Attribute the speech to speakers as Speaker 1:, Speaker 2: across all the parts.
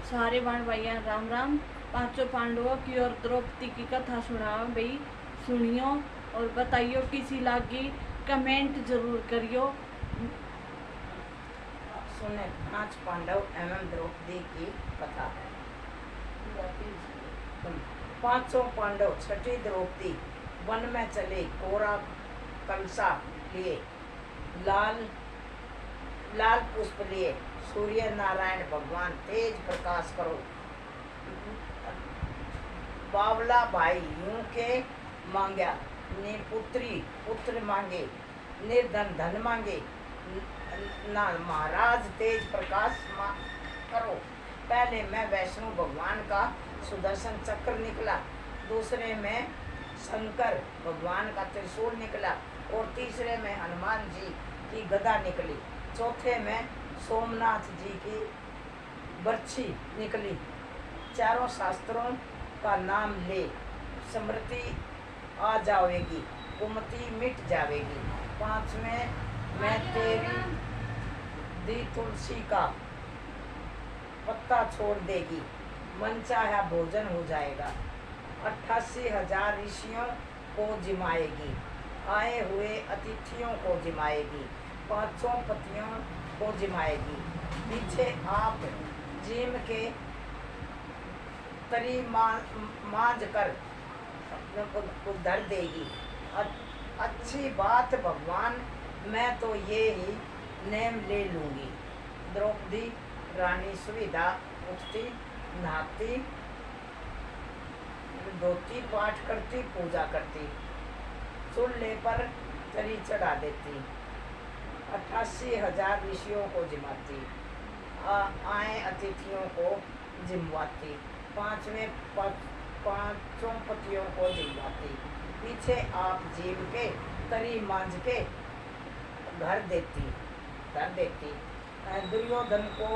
Speaker 1: सारे बाण भाइया राम राम। पांचों पांडवों की और द्रौपदी की कथा सुनाओ भाई, सुनियो और बताइयो किसी लागी, कमेंट जरूर करियो।
Speaker 2: सुने पांच पांडव एवं द्रौपदी की कथा। पांचों पांडव छठी द्रौपदी वन में चले। कोरा कलसा लिए, लाल लाल पुष्प लिए। सूर्य नारायण भगवान तेज प्रकाश करो। बावला भाई यूं के मांग्या, ने पुत्री पुत्र मांगे, निर्धन धन मांगे। ना महाराज तेज प्रकाश करो। पहले मैं वैष्णु भगवान का सुदर्शन चक्र निकला, दूसरे में शंकर भगवान का त्रिशूल निकला और तीसरे में हनुमान जी की गदा निकली। चौथे में सोमनाथ जी की बर्छी निकली। चारों शास्त्रों का नाम ले, स्मृति आ जाएगी, कुमति मिट जाएगी। पांचवें में तेरी दी तुलसी का पत्ता छोड़ देगी, मन चाहा भोजन हो जाएगा। 88,000 ऋषियों को जिमाएगी, आए हुए अतिथियों को जिमाएगी, पांचों पतियों को जिमाएगी। पीछे आप जिम के तरी मांझ कर धर देगी। अच्छी बात भगवान, मैं तो ये ही नेम ले लूंगी। द्रौपदी रानी सुविधा उठती, नहाती, धोती, पाठ करती, पूजा करती, चूल्हे पर तरी चढ़ा देती, 88,000 ऋषियों को जिमाती, आए अतिथियों को जिमवाती, पांचों पतियों को जिमवाती। पीछे आप जीव के तरी मांझ के घर देती। दुर्योधन को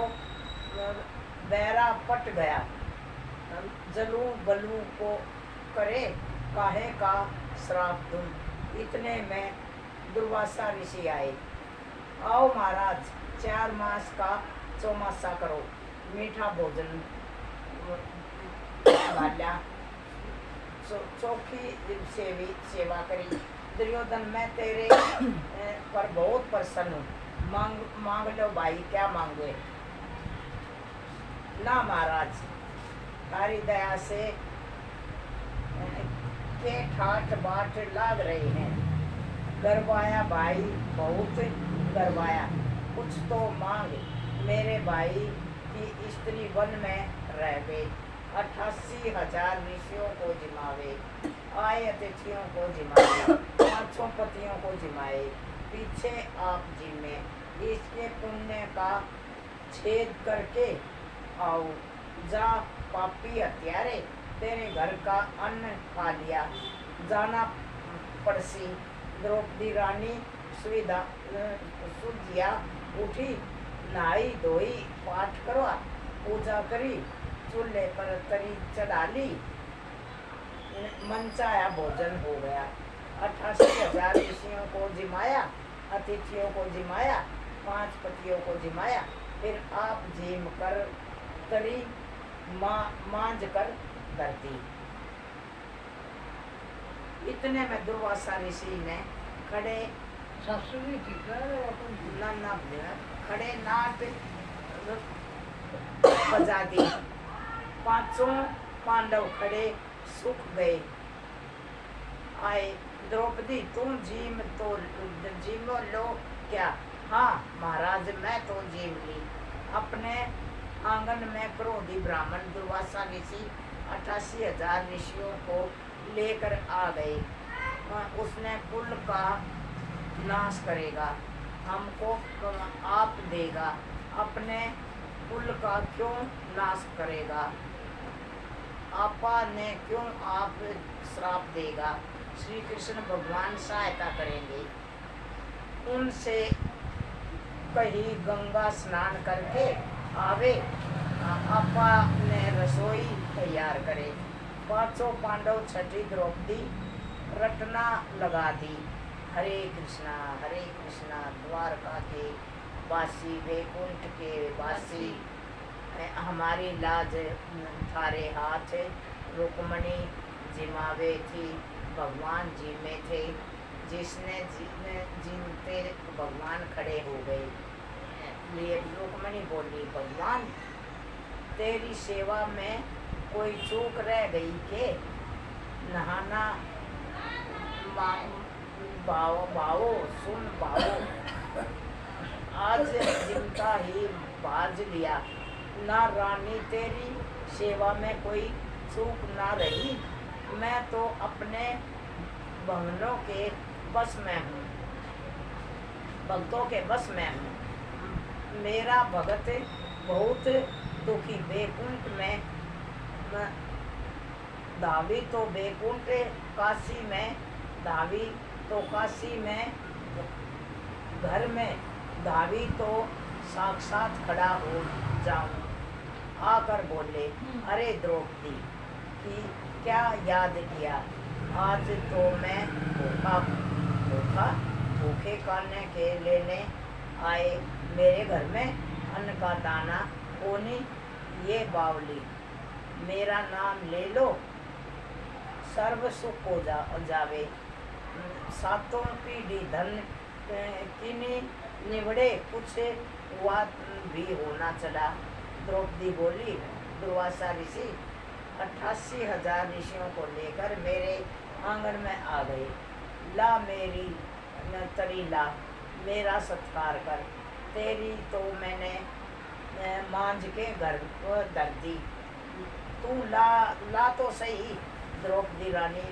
Speaker 2: बैरा पट गया, जलू बलू को करे काहे का श्राप दूं। इतने में दुर्वासा ऋषि आए। आओ महाराज, 4 मास का चौमासा करो, मीठा भोजन वाला, चौकी सेवा करी। दुर्योधन, मैं तेरे पर बहुत प्रसन्न हूँ, मांग लो भाई, क्या मांगे। ना महाराज, तारी दया से के ठाठ बाट लाग रहे हैं। गरबाया भाई, बहुत गरबाया, कुछ तो मांग। मेरे भाई की स्त्री वन में रहवे, 88,000 ऋषियों को जिमावे, आए अतिथियों को जिमावे, पांचों पतियों को जिमाए। पीछे आप जिम्मे, इसके पुण्य का छेद करके आओ। जा पापी हत्यारे, तेरे घर का अन्न खा लिया, जाना पड़सी। द्रौपदी रानी सुजिया उठी, नहाई धोई, पाठ करवा, पूजा करी, चूल्हे पर तरी चढ़ा ली, मनचाया भोजन हो गया। 88,000 ऋषियों को जिमाया, अतिथियों को जिमाया, 5 पतियों को जिमाया। फिर आप जिम कर तरी मांझ कर धरती। इतने में दुर्वासा ऋषि ने खड़े खड़े नाट बजा दी। पांचों पांडव खड़े सूख गए। आए, द्रौपदी तुम जिम लो क्या। हाँ महाराज, मैं तो जिम ली। अपने आंगन में क्रोधी ब्राह्मण दुर्वासा ऋषि 88,000 ऋषियों को लेकर आ गए। उसने कुल का नाश करेगा, हमको आप देगा, अपने कुल का क्यों नाश करेगा। आपा ने क्यों आप श्राप देगा। श्री कृष्ण भगवान सहायता करेंगे। उनसे कहीं गंगा स्नान करके आवे, आपा ने रसोई तैयार करे। पांचों पांडव छठी द्रौपदी रटना लगा दी। हरे कृष्णा द्वारका के वासी, वैकुंठ के वासी, हमारी लाज थारे हाथ, रुक्मणी जिमावे थी, भगवान जी में थे, जिसने जिनते भगवान खड़े हो गए। लिए रुक्मणी बोली, भगवान तेरी सेवा में कोई चूक रह गई के? नहाना भाओ भाओ सुन भाओ, आज जिमता ही बाज लिया, ना रानी तेरी सेवा में कोई चूक ना रही। मैं तो अपने भवनों के बस में हूँ, भक्तों के बस में हूँ। मेरा भगत बहुत दुखी बैकुंठ में धावी तो बैकुंठ, काशी में धावी तो काशी में, घर में धावी तो साक्षात खड़ा हो जाऊं। आकर बोले, अरे द्रौपदी की क्या याद किया? आज तो मैं भूखे खाने के लेने आए, मेरे घर में अन्न का दाना कोनी। ये बावली मेरा नाम ले लो, सर्व सुख हो जावे। सातों पीढ़ी धन किनी निबड़े, कुछ हुआ भी होना चला। द्रौपदी बोली, दुर्वासा ऋषि 88,000 ऋषियों को लेकर मेरे आंगन में आ गए। ला मेरी तरी ला, मेरा सत्कार कर। तेरी तो मैंने मांझ के घर को धर दी, तू ला तो सही। द्रौपदी रानी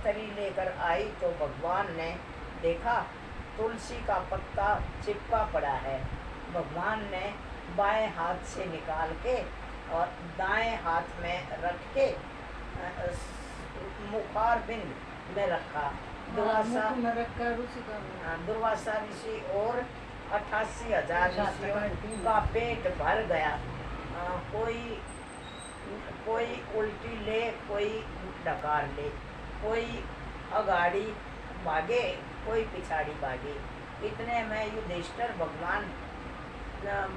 Speaker 2: तरी लेकर आई तो भगवान ने देखा तुलसी का पत्ता चिपका पड़ा है। भगवान ने बाएं हाथ से निकाल के और दाएं हाथ में रख के मुखार बिंद में रखा। दुर्वासा ऋषि और 88,000 ऋषियों का पेट भर गया। कोई उल्टी ले, कोई डकार ले, कोई अगाड़ी भागे, कोई पिछाड़ी भागे। इतने में युधिष्ठिर भगवान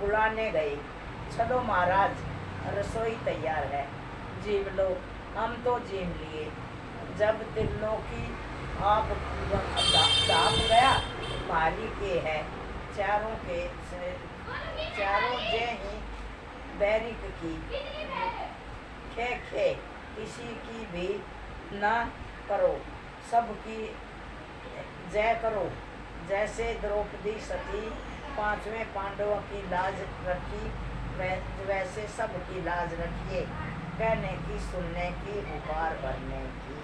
Speaker 2: बुलाने गए, चलो महाराज रसोई तैयार है, जीव लो। हम तो जीव लिए। जब तिलों की आप दाप गया, भारी के है चारों जे ही बैरिक की, खे किसी की भी ना करो, सबकी जय करो। जैसे द्रौपदी सती 5वें पांडवों की लाज रखी, वैसे सबकी लाज रखिए। कहने की, सुनने की, उपहार भरने की।